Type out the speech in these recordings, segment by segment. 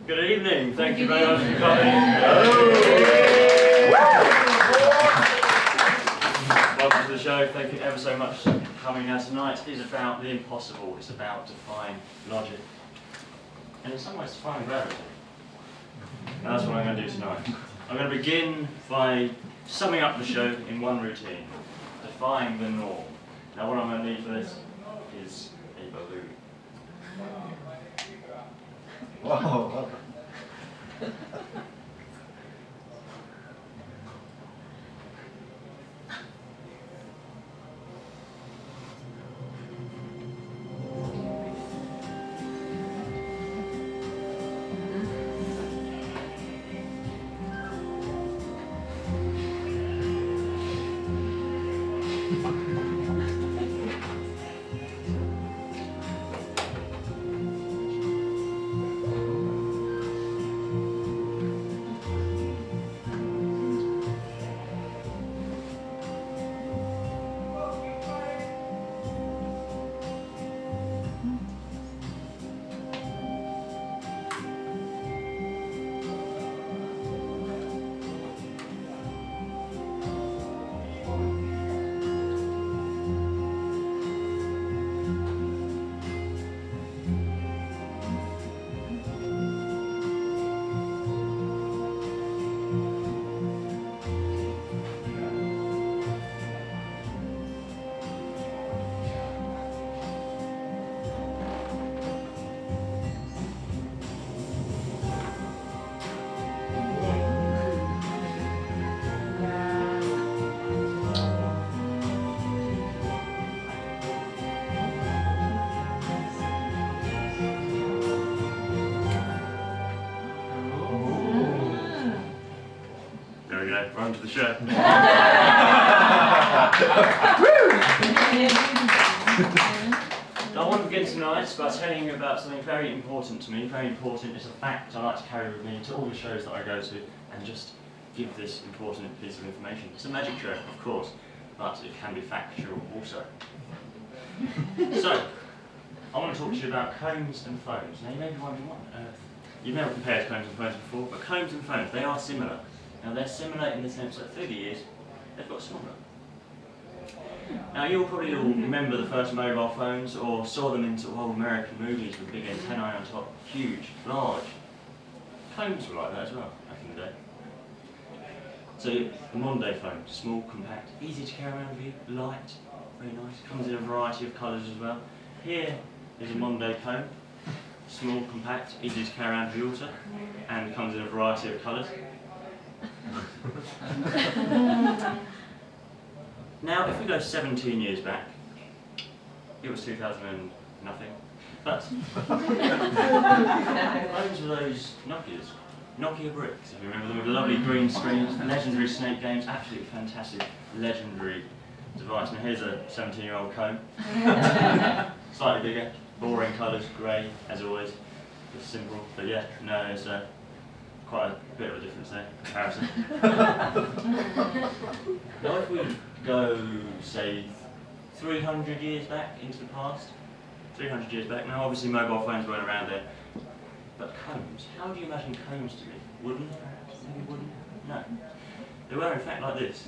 Good evening, thank you very much for coming. Welcome to the show, thank you ever so much for coming. Now tonight is about the impossible, it's about defying logic, and in some ways defying gravity. And that's what I'm going to do tonight. I'm going to begin by summing up the show in one routine, defying the norm. Now what I'm going to need for this is a balloon. Wow. Run to the show. I want to begin tonight by telling you about something very important to me. Very important, it's a fact I like to carry with me to all the shows that I go to and just give this important piece of information. It's a magic show, of course, but it can be factual also. So, I want to talk to you about combs and phones. Now you may be wondering what on earth. You've never compared combs and phones before, but combs and phones, they are similar. Now they're similar in the sense that through the years, they've got smaller. Now you'll probably all remember the first mobile phones or saw them in sort of old American movies with big antennae on top, huge, large. Combs were like that as well back in the day. So the modern day phone, small, compact, easy to carry around with you, light, very nice, comes in a variety of colours as well. Here is a modern day comb, small, compact, easy to carry around with you also, and comes in a variety of colours. Now, if we go 17 years back, it was 2000 and nothing, but those were those Nokias, Nokia bricks, if you remember them, with the lovely green screens, legendary Snake games, absolutely fantastic, legendary device. Now here's a 17-year-old comb, slightly bigger, boring colours, grey, as always, just simple, but yeah, no, it's quite a bit of a difference there, comparison. Now if we go, say, 300 years back into the past, 300 years back. Now, obviously, mobile phones weren't around then. But combs, how do you imagine combs to be? Wooden, perhaps? Maybe wooden? No. They were, in fact, like this.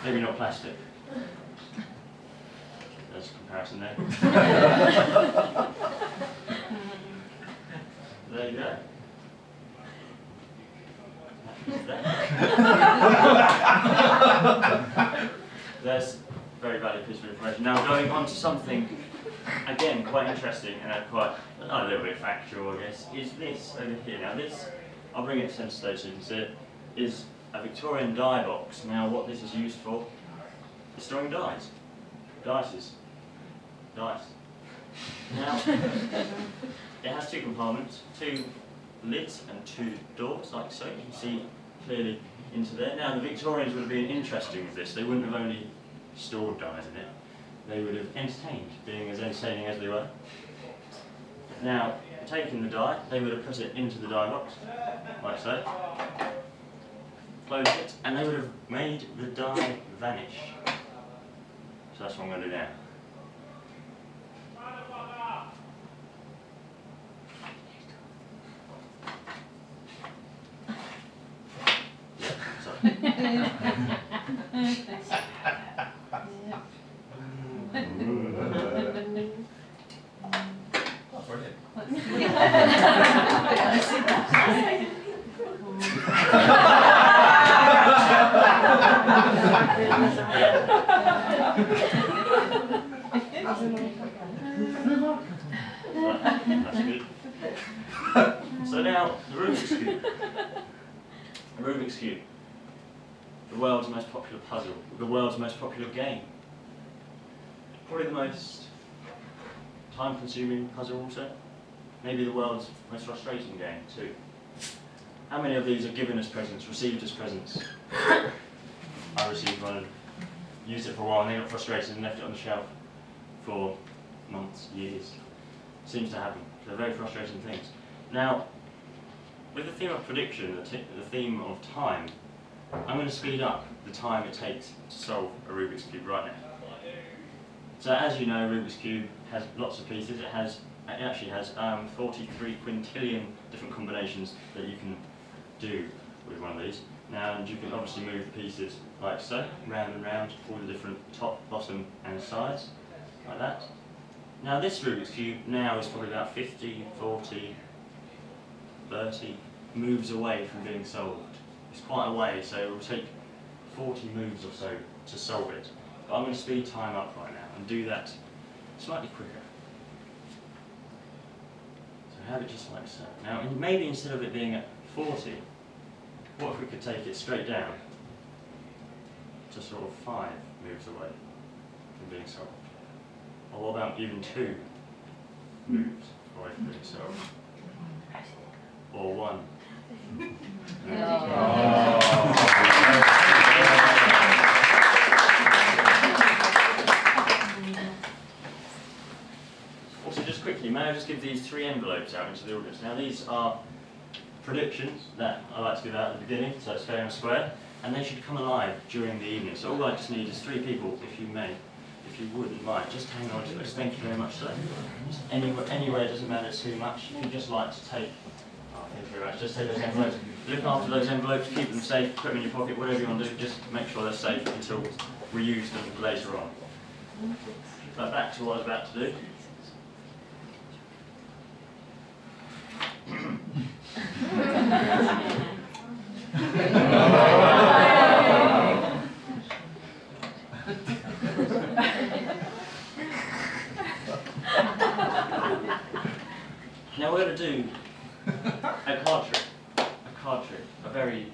Maybe not plastic. There's a comparison there. There you go. There's a very valuable piece of information. Now going on to something, again, quite interesting and quite a little bit factual, I guess, is this over here. Now this, I'll bring it to centre stage so you can see it, is a Victorian die box. Now what this is used for is storing dice. Dice. Now, it has two compartments, two lids and two doors, like so. You can see clearly into there. Now, the Victorians would have been interesting with this. They wouldn't have only stored dies in it. They would have entertained, being as entertaining as they were. Now, taking the die, they would have put it into the die box, like so. Close it, and they would have made the die vanish. So that's what I'm going to do now. That's good. So now, the Rubik's Cube. The Rubik's Cube. The world's most popular puzzle. The world's most popular game. Probably the most time-consuming puzzle also. Maybe the world's most frustrating game too. How many of these are given as presents, received as presents? I received one and used it for a while and then got frustrated and left it on the shelf for months, years. Seems to happen. They're very frustrating things. Now, with the theme of prediction, the theme of time, I'm going to speed up the time it takes to solve a Rubik's Cube right now. So as you know, Rubik's Cube has lots of pieces. It actually has 43 quintillion different combinations that you can do with one of these. Now, and you can obviously move the pieces like so, round and round, all the different top, bottom and sides, like that. Now this Rubik's Cube now is probably about 50, 40, 30 moves away from being solved. It's quite a way, so it will take 40 moves or so to solve it. But I'm going to speed time up right now and do that slightly quicker. So have it just like so. Now maybe instead of it being at 40, what if we could take it straight down to sort of 5 moves away from being solved? Or what about even 2 moves away from being solved? Or 1? Also, just quickly, may I just give these 3 envelopes out into the audience? Now, these are predictions that I like to give out at the beginning, so it's fair and square, and they should come alive during the evening. So all I just need is 3 people, if you may, if you wouldn't mind, just hang on to those. Thank you very much, sir. Just anywhere doesn't matter too much. If you just like to take, thank you very much. Just take those envelopes. Look after those envelopes, keep them safe, put them in your pocket, whatever you want to do. Just make sure they're safe until we use them later on. But back to what I was about to do. Now we're going to do a card trick. A very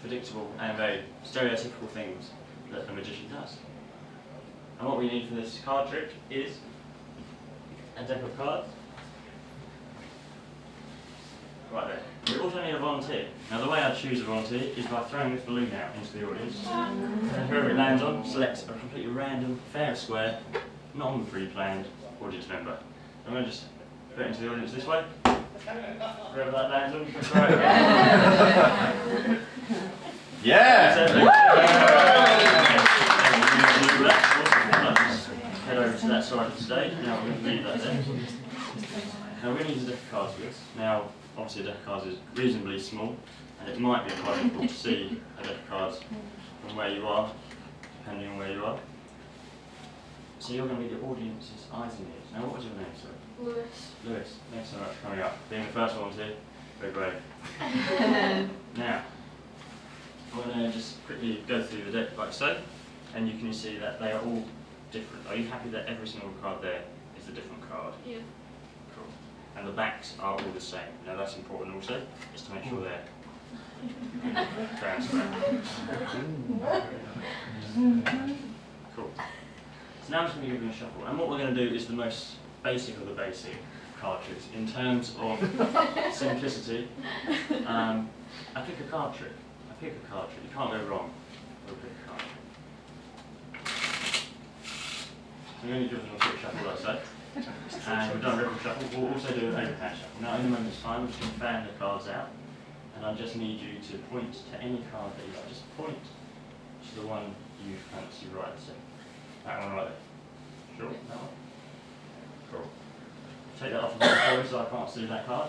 predictable and very stereotypical things that a magician does. And what we need for this card trick is a deck of cards. Right there. We also need a volunteer. Now the way I choose a volunteer is by throwing this balloon out into the audience. And whoever it lands on selects a completely random, fair square, non-pre-planned audience member. I'm going to just put it into the audience this way. Wherever that lands on, you can throw it again. Yeah! Now we're going to use a deck of cards for this. Now, obviously a deck of cards is reasonably small, and it might be quite difficult to see a deck of cards from where you are, depending on where you are. So you're going to be the audience's eyes and ears. Now what was your name, sir? Lewis. Lewis, thanks so much for coming up. Being the first one here, very brave. Now, I'm going to just quickly go through the deck like so, and you can see that they are all different. Are you happy that every single card there is a different card? Yeah. Cool. And the backs are all the same. Now that's important also, just to make sure they're transparent. Cool. So now I'm just going to give you a shuffle. And what we're going to do is the most basic of the basic card tricks. In terms of simplicity, I pick a card trick. You can't go wrong with a pick a card trick. So I'm going to give them a quick shuffle like so. And we've done a ripple shuffle. We'll also do an overhand shuffle. Now in a moment's time, we're just going to fan the cards out. And I just need you to point to any card that you like. Just point to the one you fancy right. So that one right there. Sure? That one? Cool. Take that off the board so I can't see that card.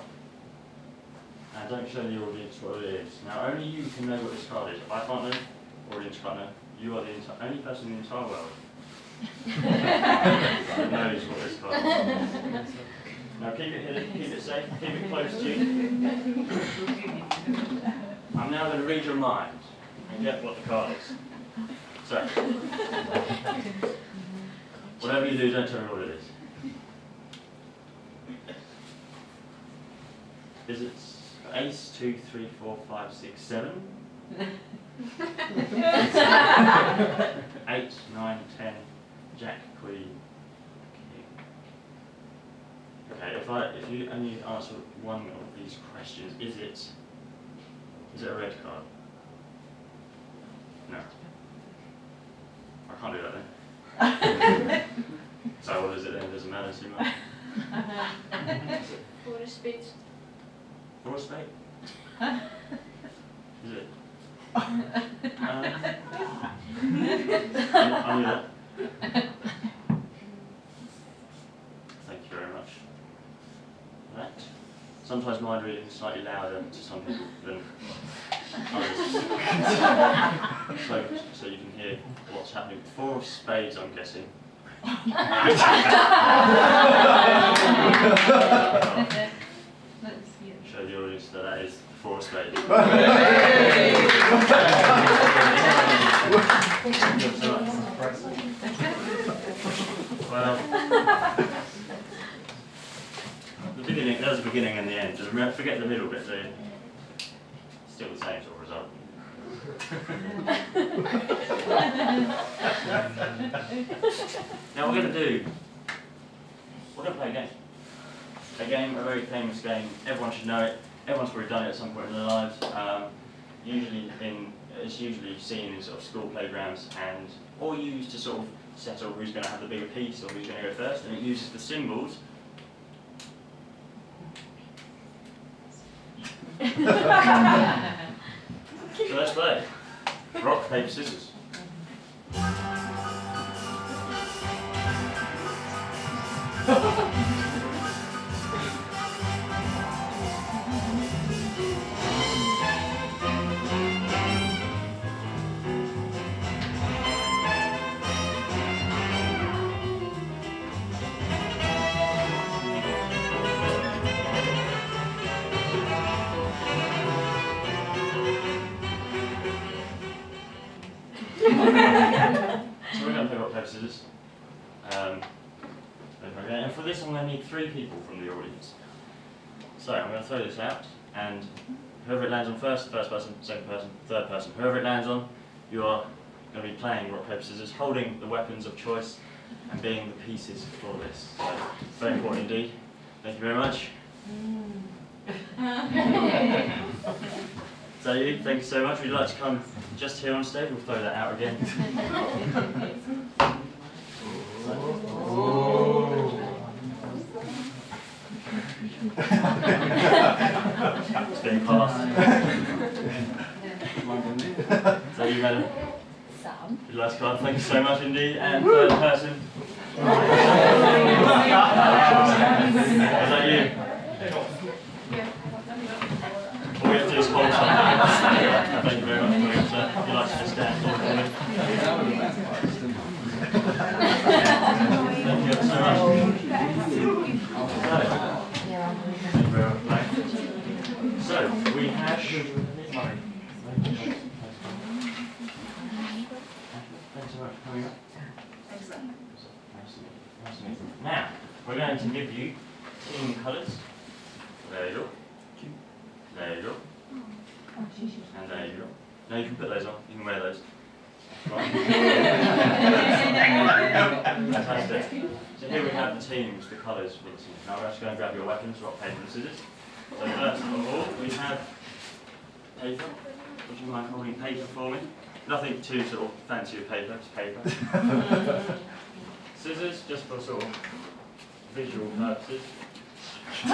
And don't show the audience what it is. Now only you can know what this card is. If I can't know, the audience can't know. You are the only person in the entire world that knows what this card is. Now keep it hidden, keep it safe, keep it close to you. I'm now going to read your mind and get what the card is. So, whatever you do, don't tell me what it is. Is it ace, 2, 3, 4, 5, 6, 7? 8, 9, 10, jack, queen, king. Okay, if you only answer one of these questions, is it a red card? No. I can't do that then. So what is it then? Doesn't matter too much. Four of spades. Four of spades? Is it? I knew that. Thank you very much for that. Sometimes mind reading is slightly louder to some people than others. So you can hear what's happening. Four of spades, I'm guessing. Show the audience that is four of spades. Well, the beginning, there's a beginning and the end. Just forget the middle bit, so still the same sort of result. Now we're going to play a game. A game, a very famous game. Everyone should know it. Everyone's probably done it at some point in their lives. It's usually seen in sort of school playgrounds or used to sort of settle who's going to have the bigger piece or who's going to go first. And it uses the symbols. So let's play. Rock, paper, scissors. So we're going to play rock, paper, scissors. And for this I'm going to need 3 people from the audience. So I'm going to throw this out, and whoever it lands on first person, second person, third person, whoever it lands on, you are going to be playing rock, paper, scissors, holding the weapons of choice and being the pieces for this. So very important indeed. Thank you very much. So thank you so much. Would you like to come just here on stage? We'll throw that out again. It's being passed. So you, madam? Sam. Would you like to come? Thank you so much indeed. And third person. that you? All we have to do is hold something. Thank you very much. If you'd like to just stand for me. Thank you so much. So, we have... Thanks so much for coming up. Now, we're going to give you team colours. There you go. There you go. And there you go. Now you can put those on. You can wear those. Right. Fantastic. So here we have the teams, the colours for the team. Now we're just going to grab your weapons, rock, paper and scissors. So first of all, we have paper. Would you mind holding paper for me? Nothing too sort of fancy with paper, it's paper. Scissors, just for sort of visual purposes. There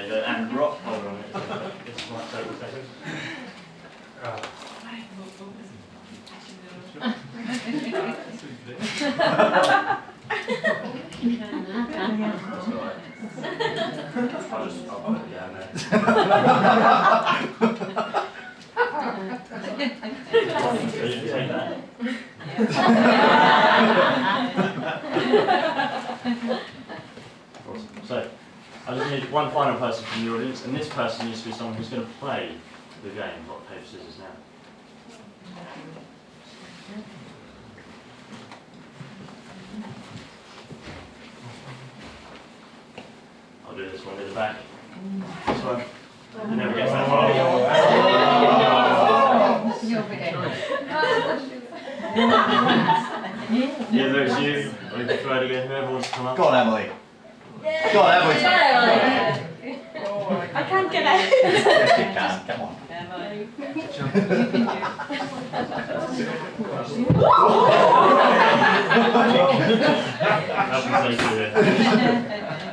you go, and rock, hold on, this might take a second. I'll put it down there. So you can take that. Awesome. So, I just need one final person from the audience, and this person needs to be someone who's going to play the game, rock, paper, scissors now. I'll do this one in the back. This one. You never get that far. Either it's you, or you can try it again, whoever wants to come up. Go on, Emily. Go on, Emily. I can't get out. Yes, you can. Come on.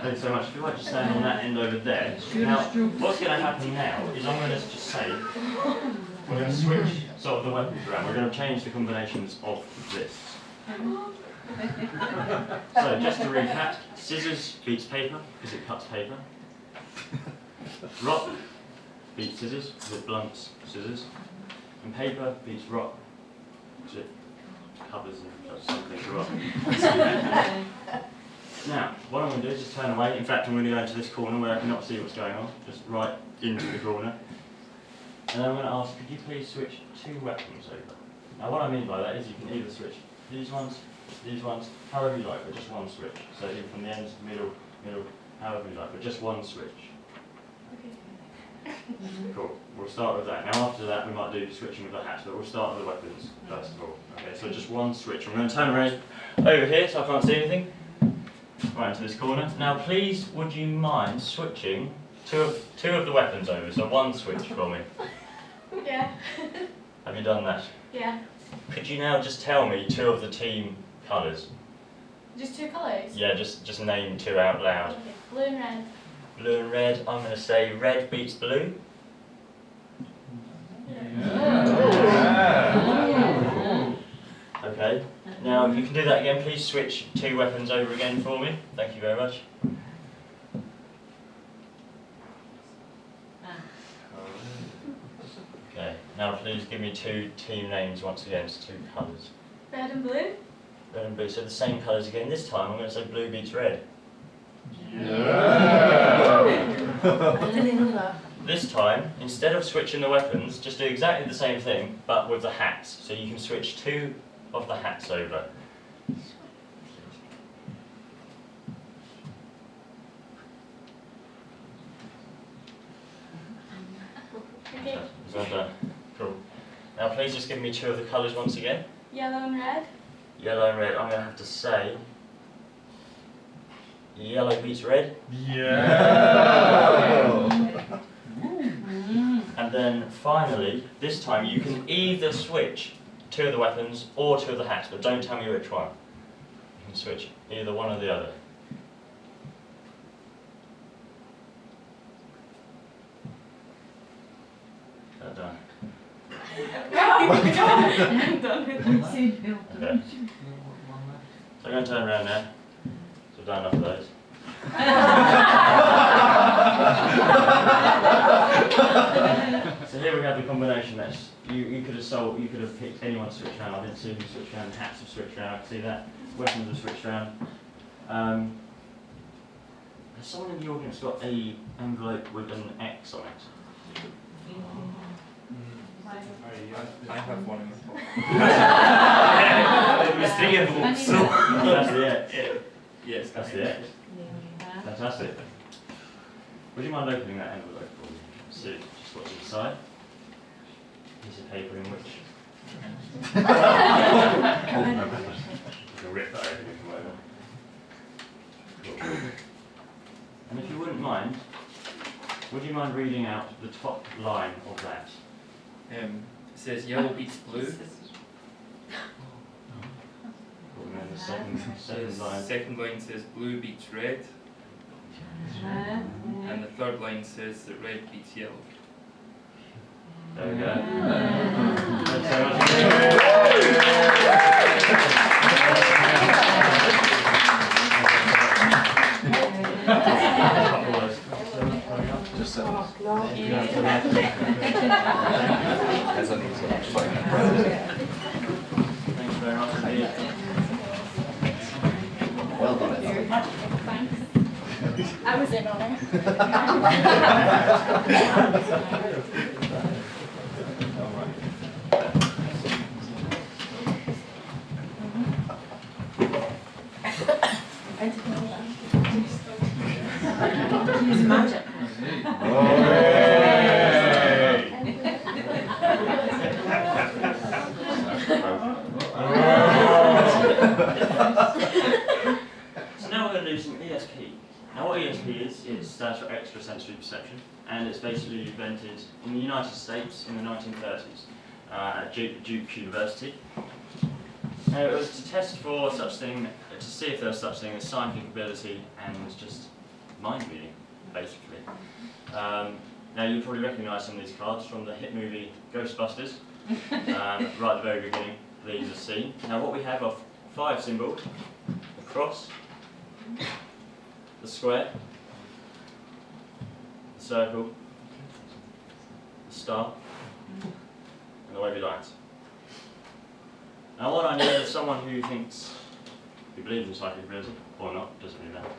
Thanks so much. If you like to stand on that end over there. Now, what's going to happen now is I'm going to just say, we're going to switch sort of the weapons around. We're going to change the combinations of this. So, just to recap, scissors beats paper because it cuts paper. Rock beats scissors because it blunts scissors. And paper beats rock because it covers and does something to rock. Now, what I'm going to do is just turn away. In fact, I'm going to go into this corner where I cannot see what's going on, just right into the corner. And I'm going to ask, could you please switch two weapons over? Now, what I mean by that is you can either switch these ones, however you like, but just one switch. So either from the ends, middle, however you like, but just one switch. Cool. We'll start with that. Now after that we might do switching with the hats, but we'll start with the weapons first of all. Okay, so just one switch. I'm going to turn around over here so I can't see anything. Right into this corner. Now please, would you mind switching two of the weapons over? So one switch for me. Yeah. Have you done that? Yeah. Could you now just tell me two of the team colours? Just two colours? Yeah, just name two out loud. Okay. Blue and red. Blue and red. I'm going to say red beats blue. Okay. Now, if you can do that again, please switch two weapons over again for me. Thank you very much. Okay. Now, please give me two team names once again. It's two colours. Red and blue. Red and blue. So the same colours again. This time, I'm going to say blue beats red. This time, instead of switching the weapons, just do exactly the same thing, but with the hats. So you can switch two of the hats over. Okay. Is that done? Cool. Now please just give me two of the colours once again. Yellow and red. Yellow and red. I'm going to have to say yellow beats red. Yeah. And then finally, this time you can either switch two of the weapons or two of the hats, but don't tell me which one. You can switch either one or the other. Is that done? I'm done with this. Okay. So I'm going to turn around now. done enough of those. So here we have the combination that's you could have picked anyone to switch around. I didn't see who switched around, hats have switched around, I can see that. Weapons have switched around. Has someone in the audience got a envelope with an X on it? I have one in the pocket. It was 3 envelopes, so. That's the X. Yes, That's the X. Fantastic. Would you mind opening that envelope for me? See just what's inside. Piece of paper in which. You can rip that open if you want. Cool. And if you wouldn't mind, would you mind reading out the top line of that? It says yellow beats blue. And then the second line. Second line says blue beats red. And the third line says that red beats yellow. There we go. Thanks Just so. Thanks very much indeed. Well done. Thanks. I was in on it. Use magic. So now we're going to do some ESP. Now what ESP is, it stands for extrasensory perception, and it's basically invented in the United States in the 1930s at Duke University. It was to test for such thing, to see if there was such thing as scientific ability and just mind reading, basically. Now you'll probably recognise some of these cards from the hit movie Ghostbusters, right at the very beginning. These are seen. Now what we have are 5 symbols: the cross, the square, the circle, the star, and the wavy lines. Now what I need is someone who believes in psychic ability, or not, doesn't really matter.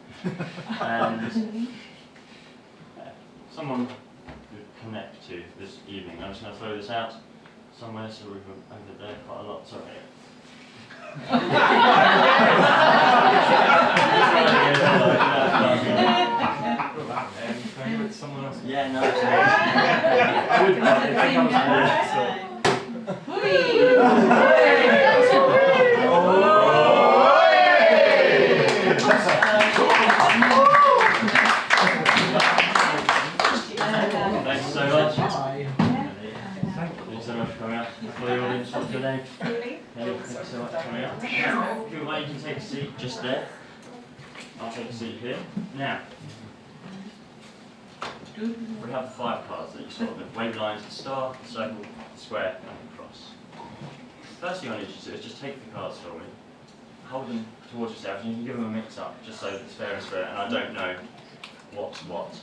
And someone to connect to this evening. I'm just going to throw this out somewhere so we can over there quite a lot. Sorry. Can I give it to someone else? Yeah, no. I would, if I come to Thanks so much. Thanks so much for coming out. For the audience, what's your name? Thanks so much for coming out. Now, if you want, you can take a seat just there. I'll take a seat here. Now, we have 5 cards that you saw: the wave lines, the star, the circle, the square, and the cross. First thing I need you to do is just take the cards for me, hold them towards yourself, and you can give them a mix up, just so that it's fair and square, and I don't know what's what.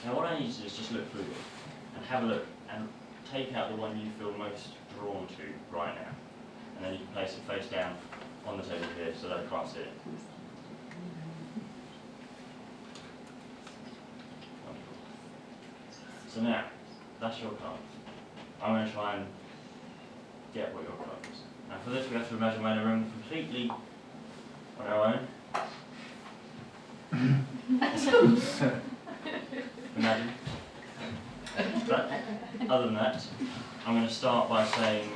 Now what I need you to do is just look through them, and have a look, and take out the one you feel most drawn to right now. And then you can place it face down on the table here, so that I can't see it. So now, that's your card. I'm going to try and get what your card is. Now for this we have to imagine we're in a room completely on our own. Imagine. But other than that, I'm going to start by saying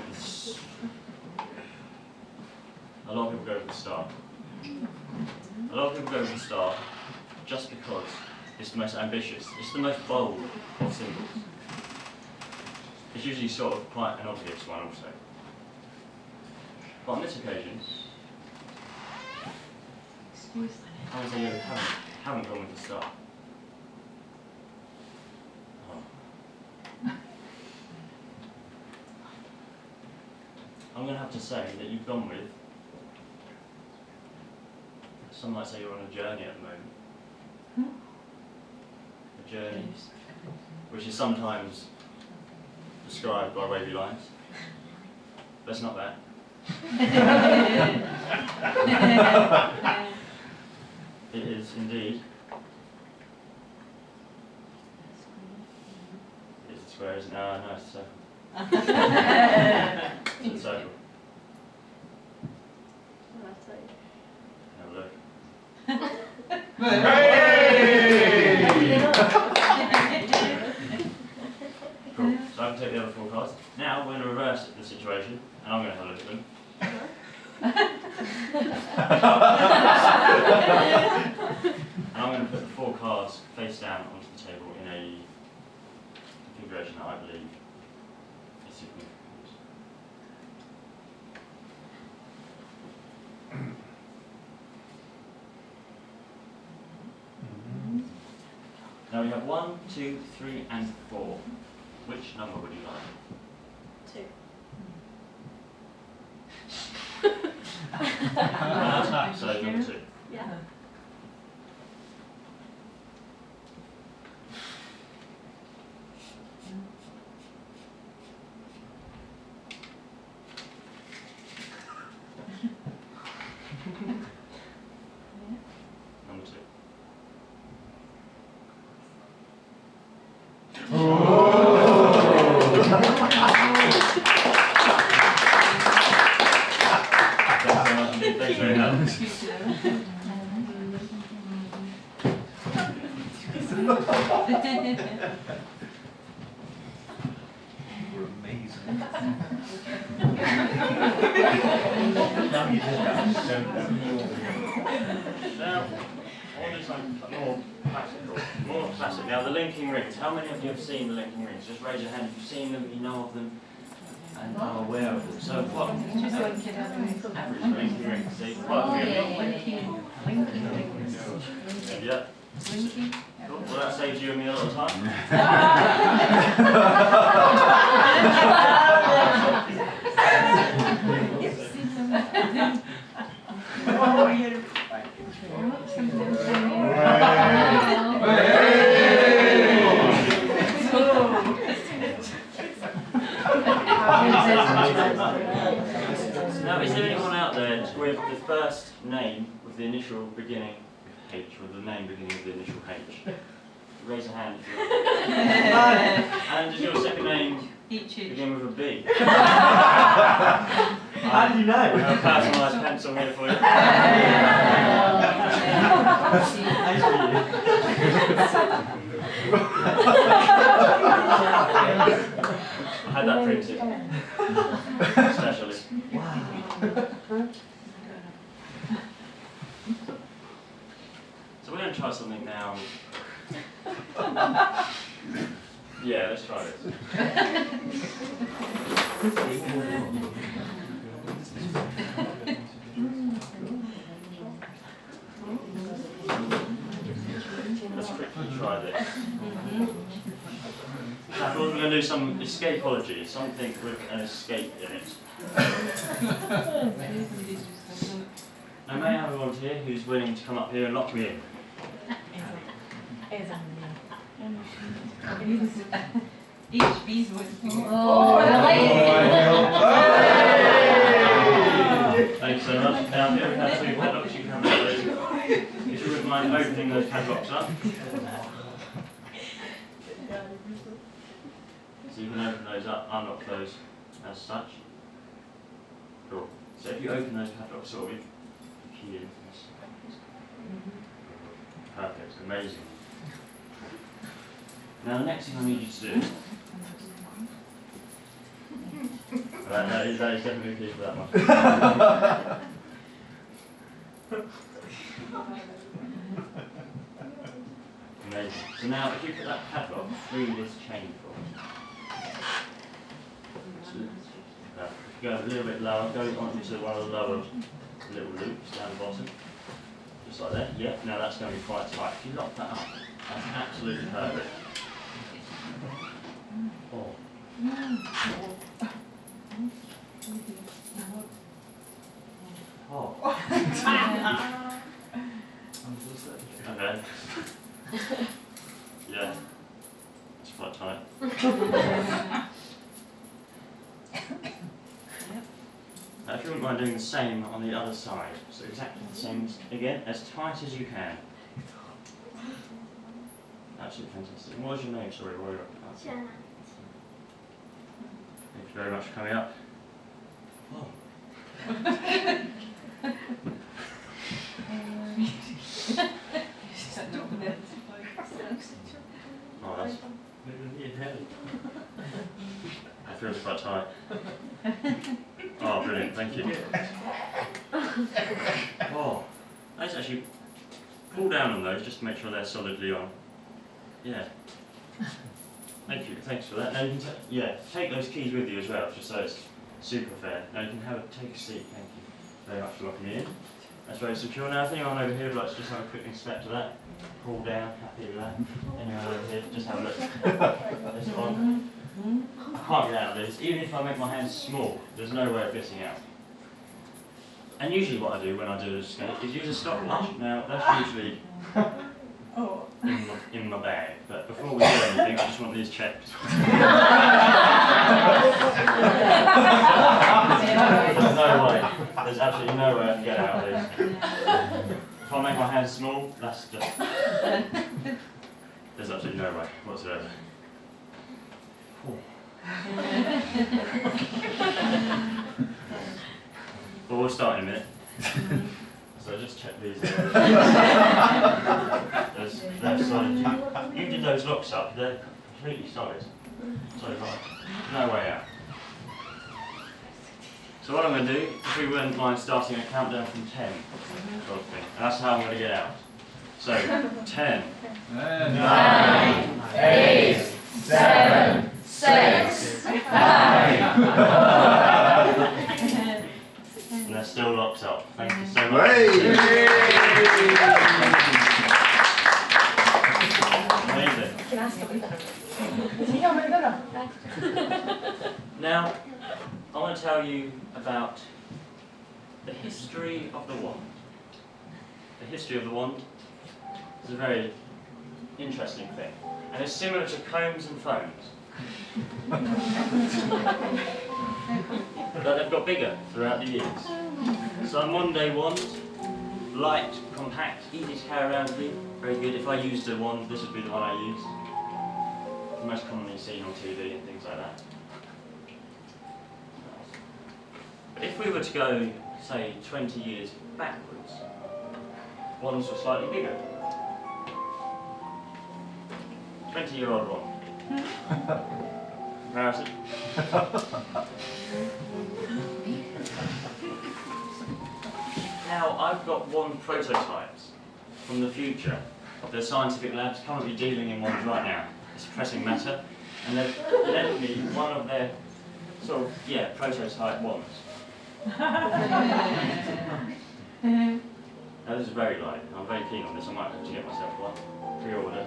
a lot of people go with the star. A lot of people go with the star just because it's the most ambitious, it's the most bold of symbols. It's usually sort of quite an obvious one also. But on this occasion, I would say you haven't gone with the star. Oh. I'm going to have to say that you've gone with some might say you're on a journey at the moment. A journey, which is sometimes described by wavy lines. That's not that. It is indeed. It's a square, isn't it? No, it's a circle. It's a circle. Have a look. Cool. So I can take the other 4 cards. Now we're going to reverse the situation, and I'm going to have a look at them. And I'm going to put the 4 cards face down onto the table in a configuration that I believe is significant. Now we have 1, 2, 3, and 4. Which number would you like? 2. So number 2. Yeah. Number 2. Thanks very much. You're amazing. Now, I want to do something more classical. More classic. Now, the linking rings. How many of you have seen the linking rings? Just raise your hand if you've seen them, you know of them, and are aware of them. So, what? Average linking rings. See, quite a few. Yeah. Cool. Well, that saves you and me a lot of time. Now, is there anyone out there with the first name with the initial beginning H, with the name beginning with the initial H? Raise a hand if you like. And does your second name begin with a B? How do you know? I have a personalised pencil here for you. I had that printed. Especially. So we're going to try something now. Yeah, let's try this. Let's quickly try this. We're going to do some escapology, something with an escape in it. Now, may I have a volunteer who's willing to come up here and lock me in? HB's with Thanks so much. Now, here we have 2 padlocks. You can have those. If you wouldn't mind opening those padlocks up. So you can open those up, unlock those as such. Cool. So if you open those padlocks, sort of, key in this. Perfect, amazing. Now the next thing I need you to do. That is definitely the key for that one. Amazing. So now if you put that padlock through this chain for me. Go a little bit lower, go onto one of the lower little loops down the bottom. Just like that. Yep, now that's going to be quite tight. If you lock that up, that's absolutely perfect. Oh. Oh. Now, if you wouldn't mind doing the same on the other side, so exactly the same again, as tight as you can. Absolutely fantastic. And what was your name? Sorry, Roy. Jenna. Thank you very much for coming up. Oh. Oh, that's heavy. That feels quite tight. Oh, brilliant, thank you. Oh, let's actually pull down on those just to make sure they're solidly on. Yeah. Thank you, thanks for that. Now you can take those keys with you as well, just so it's super fair. Now you can take a seat, thank you very much for locking me in. That's very secure. Now, if anyone over here would like to just have a quick inspect of that, pull down, happy with that. Anyone over here, just have a look. This one. I can't get out of this. Even if I make my hands small, there's no way of getting out. And usually what I do when I do this escape is use a stopwatch. Now, that's usually in my bag, but before we do anything, I just want these checked. There's no way. There's absolutely no way I can get out of this. If I make my hands small, that's just... There's absolutely no way whatsoever. Well, we'll start in a minute. So just check these. They're solid. You did those locks up, they're completely solid. So no way out. So what I'm going to do, if we wouldn't mind starting a countdown from 10, sort of thing. And that's how I'm going to get out. So, 10, 9, 8, 7, 6, 5. And they're still locked up. Thank you so much. Amazing. Now, I want to tell you about the history of the wand. The history of the wand is a very interesting thing, and it's similar to combs and phones. But they've got bigger throughout the years. So a Monday wand, light, compact, easy to carry around with me, very good. If I used a wand, this would be the one I use. The most commonly seen on TV and things like that. But if we were to go, say, 20 years backwards, wands were slightly bigger. 20-year-old wand. Comparison. Now, I've got wand prototypes from the future of the scientific labs currently dealing in wands right now. It's a pressing matter, and they've lent me one of their sort of, prototype wands. Now, this is very light. I'm very keen on this. I might have to get myself one. Pre-order.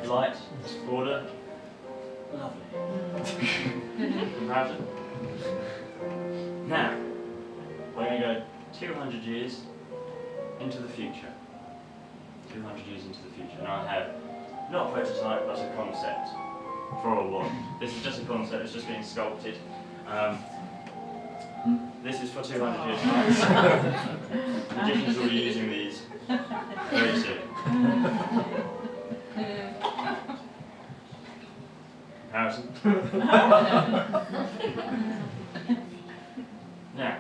Light, order. Lovely. Comparison. Now, we're going to go 200 years into the future. 200 years into the future. And I have not a prototype, but a concept for a wand. This is just a concept, it's just being sculpted. This is for 200 years time. Magicians will be using these very soon. Comparison. Now,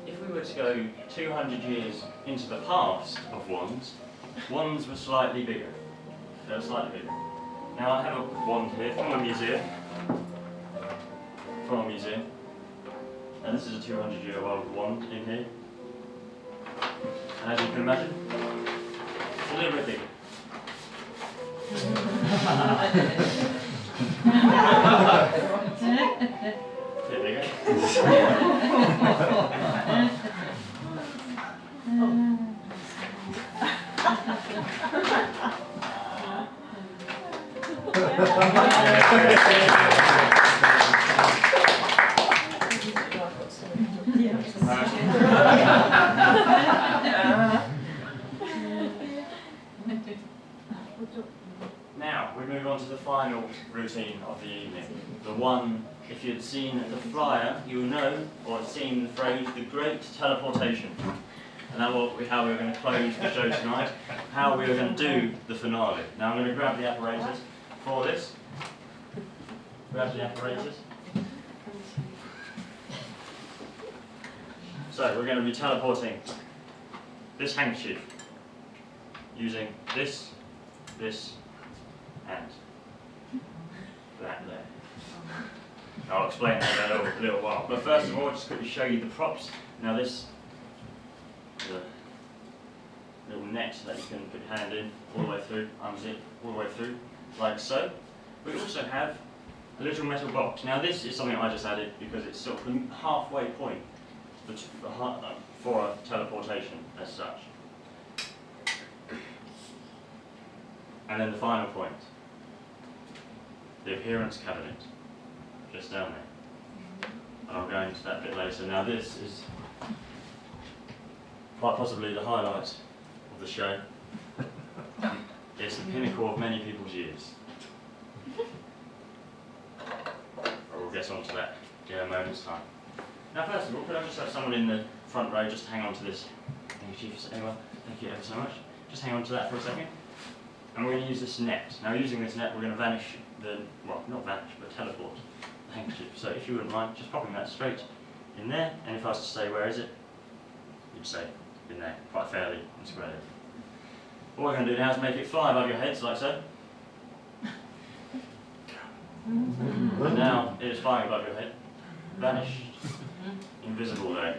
if we were to go 200 years into the past of wands, wands were slightly bigger. They were slightly bigger. Now I have a wand here from a museum. And this is a 200-year-old wand in here. And as you can imagine, it's a little bit bigger. Bit bigger. Now, we move on to the final routine scene of the evening. The one, if you had seen the flyer, you will know, or had seen the phrase, the great teleportation. And that's how we're going to close the show tonight, how we are going to do the finale. Now I'm going to grab the apparatus for this. Grab the apparatus. So we're going to be teleporting this handkerchief using this, and that there. I'll explain that in a little while. But first of all, I'll just quickly show you the props. Now this is a little net that you can put your hand in all the way through, unzip all the way through, like so. We also have a little metal box. Now this is something I just added because it's sort of the halfway point for a teleportation as such. And then the final point, the appearance cabinet, just down there. And I'll go into that a bit later. Now this is quite possibly the highlight of the show. It's the pinnacle of many people's years. We'll get on to that in a moment's time. Now first of all, could I just have someone in the front row just hang on to this? Thank you, Chief. Anyone? Thank you ever so much. Just hang on to that for a second. And we're going to use this net. Now using this net, we're going to vanish well, not vanish, but teleport the handkerchief. So if you wouldn't mind, just popping that straight in there. And if I was to say, where is it? You'd say, in there, quite fairly and squarely. What we're going to do now is make it fly above your heads, like so. And now it is flying above your head. Vanished. Invisible there.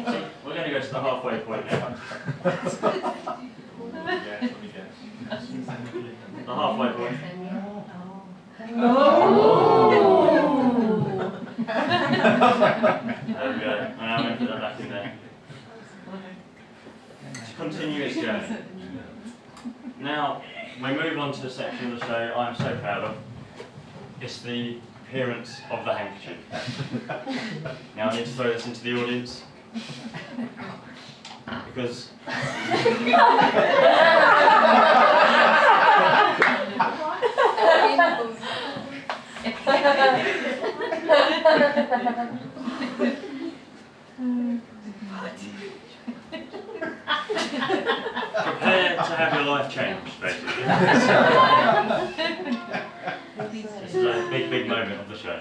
So we're going to go to the halfway point now. The halfway point. There we go. And I'm going to put that back in there. To continue its journey. Now, we move on to the section of the show I'm so proud of. It's the appearance of the handkerchief. Now I need to throw this into the audience. Because prepare to have your life changed, basically. This is a big, big moment of the show.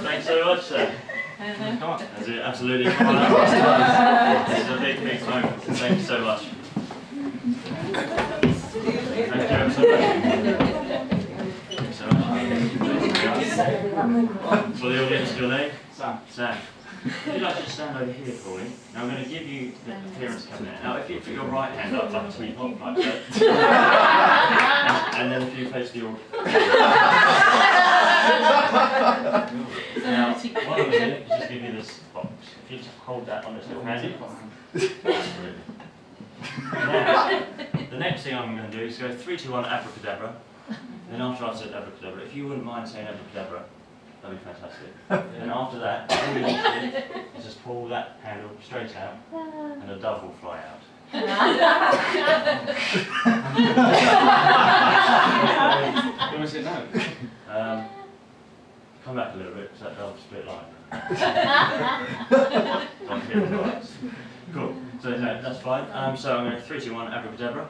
Thanks so much, sir. That's it, absolutely. This is a big, big moment. Thank you so much. Thank you ever so much. Thanks so much. For the audience, your name? Sam. Sam. Would you like to just stand over here, Pauline? Now I'm going to give you the appearance cabinet. Now if you put your right hand up like a teapot, like that, and then if you face the audience. Now, what I'm going to do is just give you this box. If you just hold that on this little handy. Now, the next thing I'm going to do is go 3, 2, 1, abracadabra. Then after I've said abracadabra, if you wouldn't mind saying abracadabra, that'd be fantastic. And after that, all you need to do is just pull that handle straight out, and a dove will fly out. You want to say no? Come back a little bit, because that dove's a bit like. Don't hear the lights. Cool. So no, that's fine. So I'm going to 3, 2, 1, abracadabra.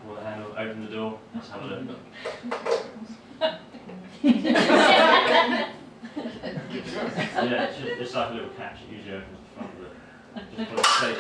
Pull the handle, open the door. Let's have a look. Yeah, it's like a little catch. It usually opens the front of it. Just pull it straight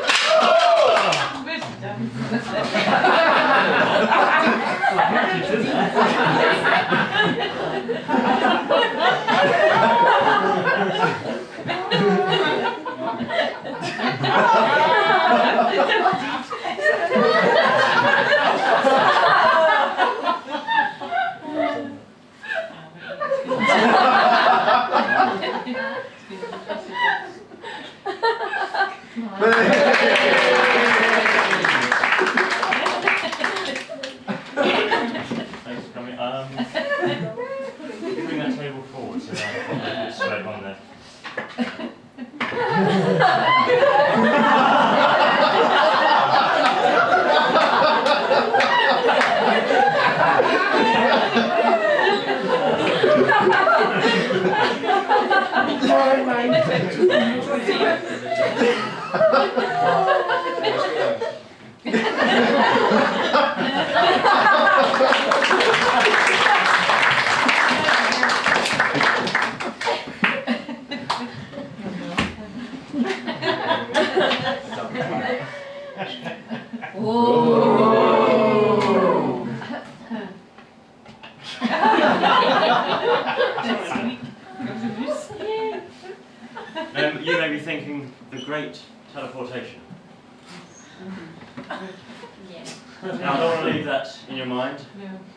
Thanks for coming. Bring that table forward so that I can put it straight on there. You may be thinking the great teleportation. Yeah. Now, I don't want to leave that in your mind,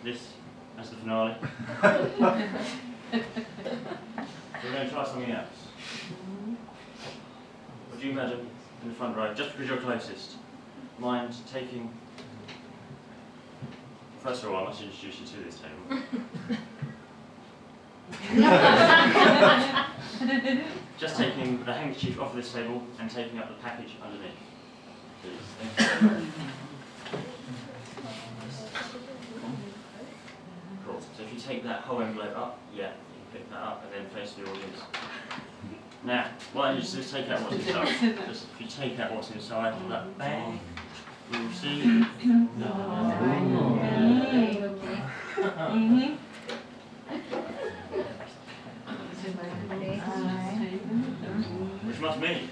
this as the finale. We're going to try something else. Would you imagine in the front row, just because you're closest, mind taking... First of all, I must introduce you to this table. Just taking the handkerchief off of this table and taking up the package underneath. Please. Thank you. Cool. So if you take that whole envelope up, yeah, you can pick that up and then face the audience. Now, why don't you just take out what's inside? Just if you take out what's inside of that bag, you'll see. Which must mean.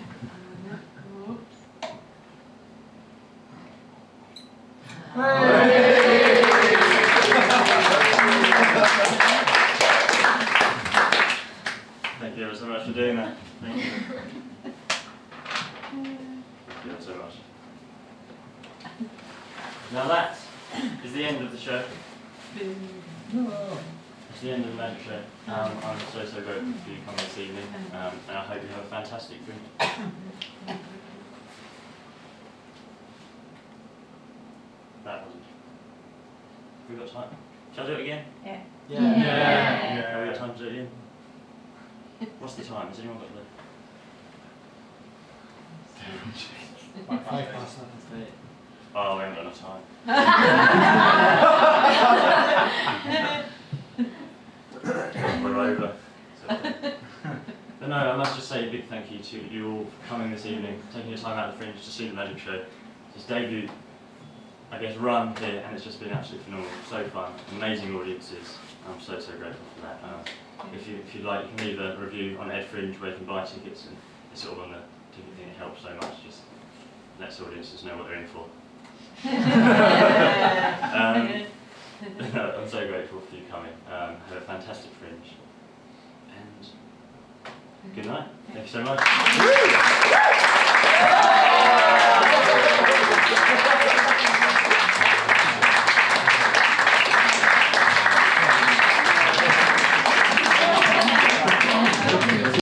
Thank you ever so much for doing that. Thank you. Thank you ever so much. Now that is the end of the show. It's the end of the magic show. I'm so grateful for you coming this evening, and I hope you have a fantastic drink. That wasn't. Have we got time? Shall I do it again? Yeah. Have we got time to do it again? What's the time? Has anyone got the... 5:30. Oh, we haven't got enough time. We're over. But no, I must just say a big thank you to you all for coming this evening, taking your time out of the Fringe to see the magic show. It's debut, I guess, run here, and it's just been absolutely phenomenal. So fun, amazing audiences. I'm so grateful for that. If you'd like, you can leave a review on Ed Fringe where you can buy tickets, and it's sort of on the ticket thing. It helps so much. Just lets audiences know what they're in for. No, I'm so grateful for you coming. Have a fantastic Fringe. And good night. Thank you so much.